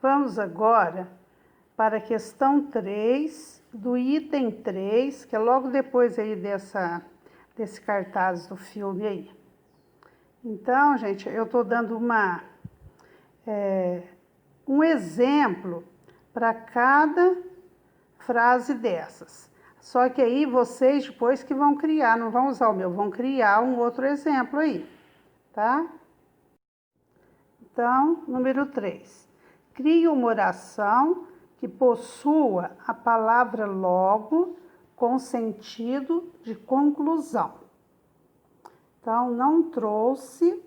Vamos agora para a questão 3, do item 3, que é logo depois aí desse cartaz do filme aí. Então, gente, eu estou dando um exemplo para cada frase dessas. Só que aí vocês depois que vão criar, não vão usar o meu, vão criar um outro exemplo aí, tá? Então, número 3. Crie uma oração que possua a palavra logo com sentido de conclusão. Então, não trouxe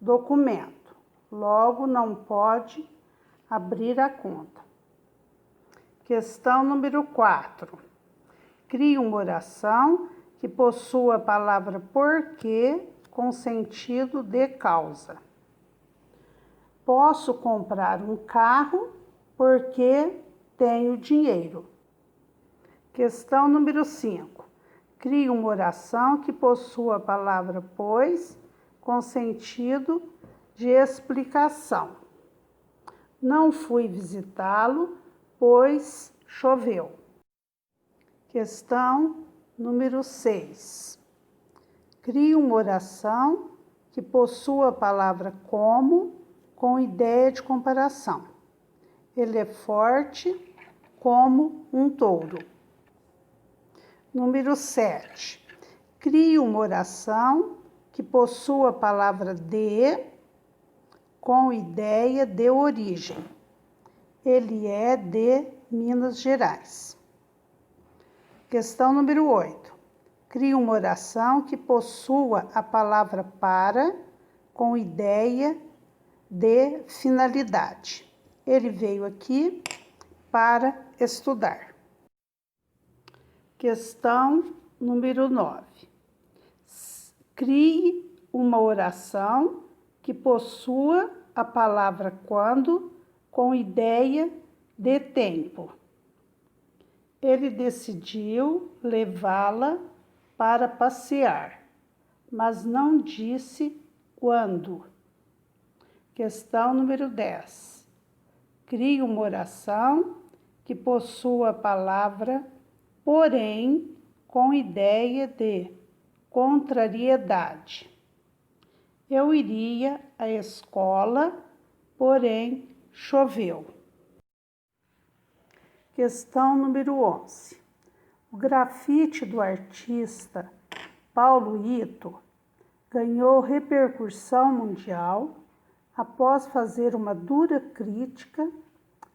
documento, logo não pode abrir a conta. Questão número 4. Crie uma oração que possua a palavra porquê com sentido de causa. Posso comprar um carro porque tenho dinheiro. Questão número 5. Crie uma oração que possua a palavra pois com sentido de explicação. Não fui visitá-lo, pois choveu. Questão número 6. Crie uma oração que possua a palavra como com ideia de comparação. Ele é forte como um touro. Número 7. Crie uma oração que possua a palavra de com ideia de origem. Ele é de Minas Gerais. Questão número 8. Crie uma oração que possua a palavra para com ideia de finalidade. Ele veio aqui para estudar. Questão número 9. Crie uma oração que possua a palavra quando com ideia de tempo. Ele decidiu levá-la para passear, mas não disse quando. Questão número 10. Crie uma oração que possua a palavra porém com ideia de contrariedade. Eu iria à escola, porém choveu. Questão número 11. O grafite do artista Paulo Ito ganhou repercussão mundial após fazer uma dura crítica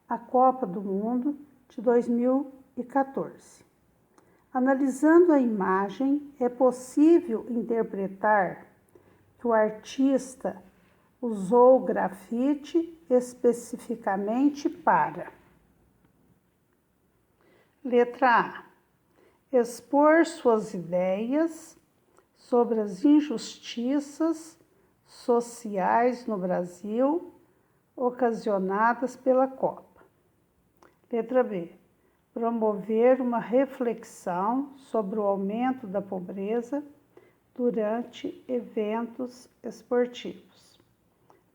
à Copa do Mundo de 2014. Analisando a imagem, é possível interpretar que o artista usou o grafite especificamente para: letra A. Expor suas ideias sobre as injustiças sociais no Brasil ocasionadas pela Copa. Letra B. Promover uma reflexão sobre o aumento da pobreza durante eventos esportivos.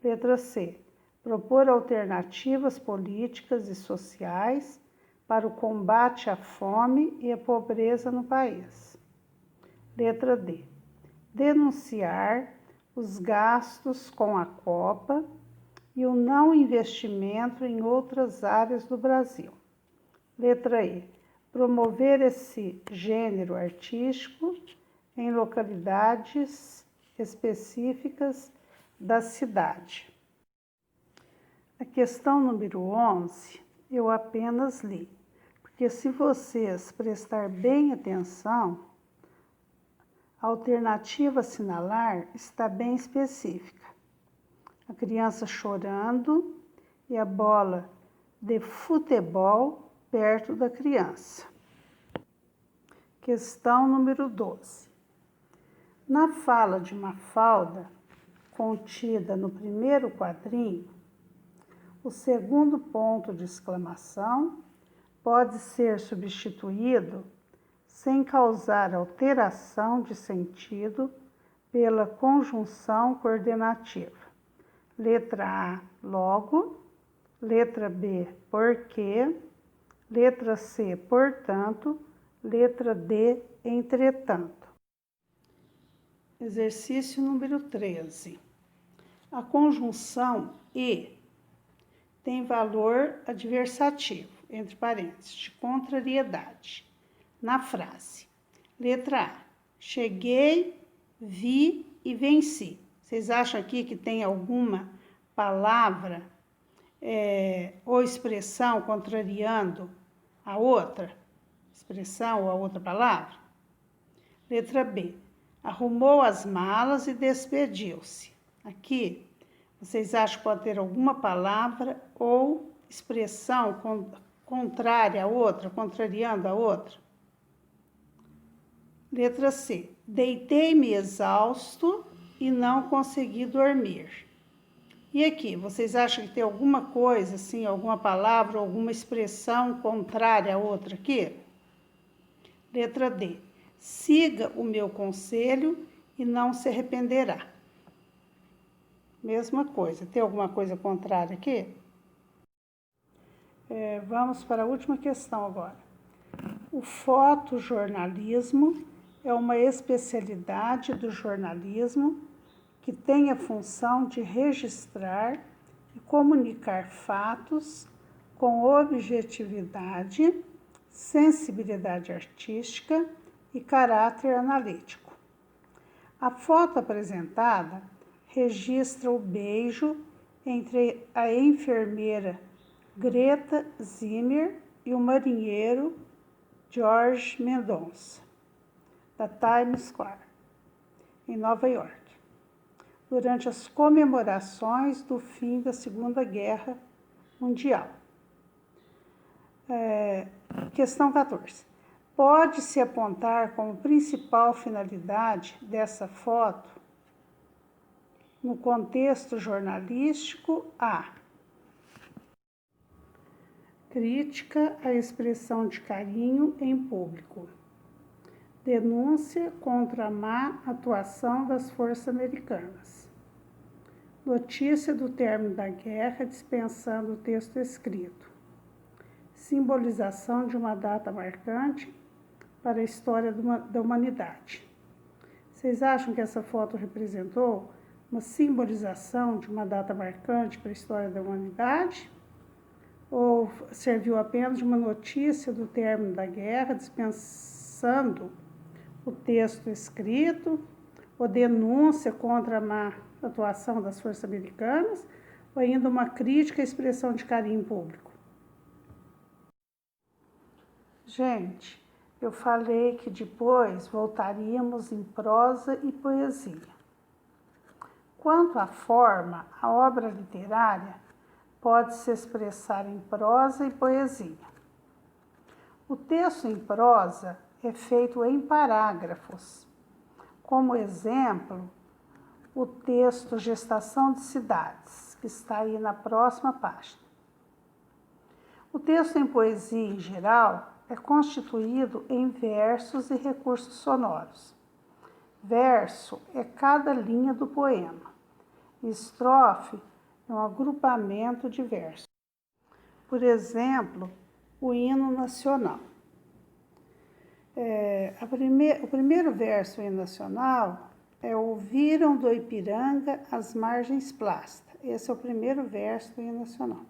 Letra C. Propor alternativas políticas e sociais para o combate à fome e à pobreza no país. Letra D. Denunciar os gastos com a Copa e o não investimento em outras áreas do Brasil. Letra E. Promover esse gênero artístico em localidades específicas da cidade. A questão número 11 eu apenas li, porque se vocês prestar bem atenção, a alternativa a assinalar está bem específica. A criança chorando e a bola de futebol perto da criança. Questão número 12. Na fala de Mafalda, contida no primeiro quadrinho, o segundo ponto de exclamação pode ser substituído sem causar alteração de sentido pela conjunção coordenativa. Letra A, logo. Letra B, porque. Letra C, portanto. Letra D, entretanto. Exercício número 13. A conjunção e tem valor adversativo, entre parênteses, de contrariedade, na frase. Letra A. Cheguei, vi e venci. Vocês acham aqui que tem alguma palavra ou expressão contrariando a outra expressão ou a outra palavra? Letra B. Arrumou as malas e despediu-se. Aqui, vocês acham que pode ter alguma palavra ou expressão contrária à outra, contrariando a outra? Letra C. Deitei-me exausto e não consegui dormir. E aqui, vocês acham que tem alguma coisa, assim, alguma palavra, alguma expressão contrária à outra aqui? Letra D. Siga o meu conselho e não se arrependerá. Mesma coisa. Tem alguma coisa contrária aqui? Vamos para a última questão agora. O fotojornalismo é uma especialidade do jornalismo que tem a função de registrar e comunicar fatos com objetividade, sensibilidade artística e caráter analítico. A foto apresentada registra o beijo entre a enfermeira Greta Zimmer e o marinheiro George Mendonça, da Times Square, em Nova York, durante as comemorações do fim da Segunda Guerra Mundial. Questão 14. Pode-se apontar como principal finalidade dessa foto, no contexto jornalístico, a crítica à expressão de carinho em público, denúncia contra a má atuação das forças americanas, notícia do término da guerra dispensando o texto escrito, simbolização de uma data marcante para a história da humanidade. Vocês acham que essa foto representou uma simbolização de uma data marcante para a história da humanidade? Ou serviu apenas de uma notícia do término da guerra, dispensando o texto escrito, ou denúncia contra a má atuação das forças americanas, ou ainda uma crítica à expressão de carinho público? Gente, eu falei que depois voltaríamos em prosa e poesia. Quanto à forma, a obra literária pode se expressar em prosa e poesia. O texto em prosa é feito em parágrafos. Como exemplo, o texto Gestação de Cidades, que está aí na próxima página. O texto em poesia, em geral, é constituído em versos e recursos sonoros. Verso é cada linha do poema. Estrofe é um agrupamento de versos. Por exemplo, o hino nacional. O primeiro verso do hino nacional é Ouviram do Ipiranga as margens plastas. Esse é o primeiro verso do hino nacional.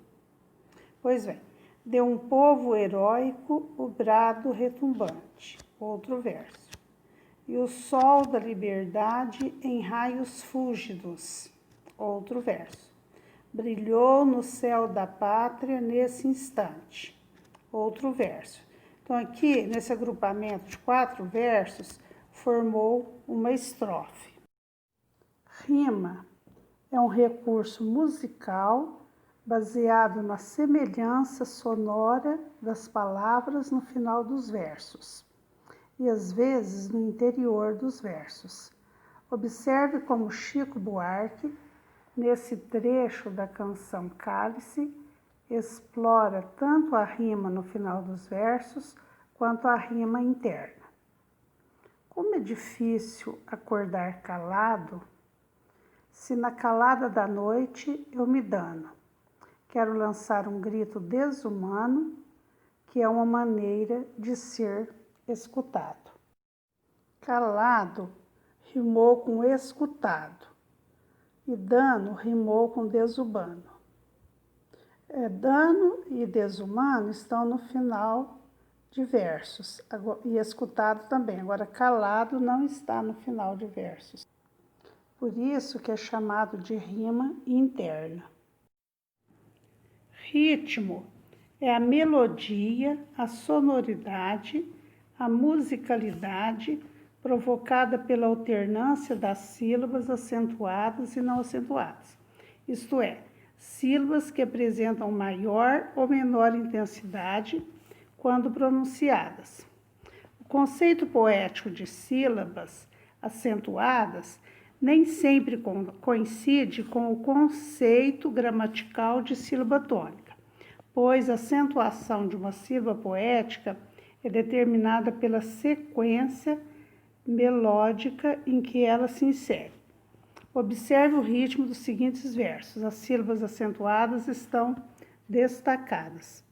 Pois bem, de um povo heróico o brado retumbante. Outro verso. E o sol da liberdade em raios fúlgidos. Outro verso. Brilhou no céu da pátria nesse instante. Outro verso. Então, aqui, nesse agrupamento de 4 versos, formou uma estrofe. Rima é um recurso musical baseado na semelhança sonora das palavras no final dos versos e, às vezes, no interior dos versos. Observe como Chico Buarque, nesse trecho da canção Cálice, explora tanto a rima no final dos versos quanto a rima interna. Como é difícil acordar calado, se na calada da noite eu me dano. Quero lançar um grito desumano, que é uma maneira de ser escutado. Calado rimou com escutado e dano rimou com desumano. Dano e desumano estão no final de versos e escutado também. Agora, calado não está no final de versos. Por isso que é chamado de rima interna. Ritmo é a melodia, a sonoridade, a musicalidade provocada pela alternância das sílabas acentuadas e não acentuadas. Isto é, sílabas que apresentam maior ou menor intensidade quando pronunciadas. O conceito poético de sílabas acentuadas nem sempre coincide com o conceito gramatical de sílaba tônica, pois a acentuação de uma sílaba poética é determinada pela sequência melódica em que ela se insere. Observe o ritmo dos seguintes versos. As sílabas acentuadas estão destacadas.